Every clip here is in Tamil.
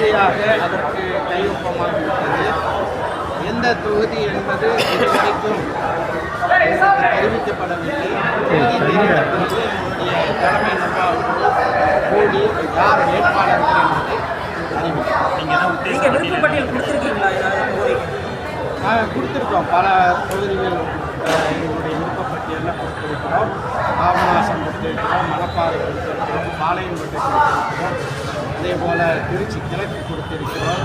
இறுதியாக அதற்கு கையொப்பமாகிவிட்டது. எந்த தொகுதி என்பது இதுவரைக்கும் தெரிவிக்கப்படவில்லை. தொகுதி தெரிந்த பிறகு என்னுடைய தலைமை நிர்வாகத்தில் கூடி யார் வேட்பாளர்கள் என்பதை கொடுத்துருக்கோம். பல தொகுதிகள் எங்களுடைய விருப்பப்பட்டியலில் கொடுத்துருக்கிறோம். பாபநாசம் கொடுத்துருக்கிறோம், மணப்பாறை கொடுத்துருக்கிறோம், பாளையங்கோட்டை கொடுத்துருக்கிறோம், அதே போல் திருச்சி கிழக்கு கொடுத்திருக்கிறோம்,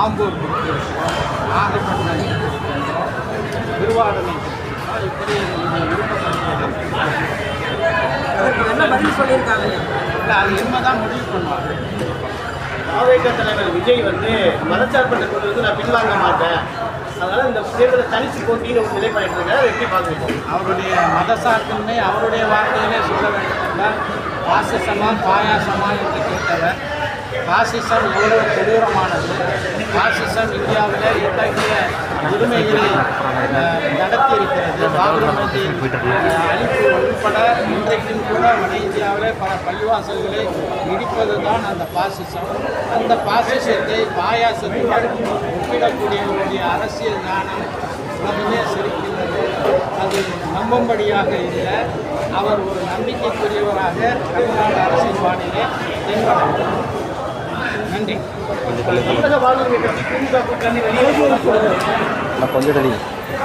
ஆம்பூர் கொடுத்திருக்கிறோம், நாகப்பட்டினம் கொடுத்திருக்கிறோம், திருவாரூரை கொடுத்திருக்கிறோம். இப்படி எங்களுடைய விருப்பப்பட்டியலில் என்ன பதில் சொல்லியிருக்காங்க? இல்லை, அது என்னதான் முடிவு பண்ணுவாங்க. மாவட்ட தலைவர் விஜய் மதச்சார்பற்ற கொண்டு நான் பின்வாங்க மாட்டேன், அதனால இந்த தேர்தலை தனிச்சு போட்டின்னு ஒரு நிலைப்பாடு இருக்காரு. எப்படி பார்க்குறீங்க? அவருடைய மதசார்பின்மை அவருடைய வார்த்தையிலே சொல்ல வேண்டும் என்றால், பாசிசமா பாயாசமா என்று கேட்டவர், பாசிசம் எவ்வளவு கொடூரமானது, பாசிசம் இந்தியாவில் எத்தகைய உரிமைகளை நடத்தி இருக்கிறது, பாபர் மசூதி அழிப்பு உட்பட இன்றைக்கும் கூட வட இந்தியாவில் பல பள்ளிவாசல்களை இடிப்பது தான் அந்த பாசிசம். அந்த பாசிசத்தை பாயாசத்துடன் ஒப்பிடக்கூடியவருடைய அரசியல் ஞானம் உலகமே சிரிக்கின்றது. அது நம்பும்படியாக இல்லை. அவர் ஒரு நம்பிக்கைக்குரியவராக தமிழ்நாடு அரசியல் பாணியிலே தென்படுகிறார். நன்றி. தமிழக வாழ்க்கை கட்சி திமுக கூட்டணி வெளியே கொஞ்சம்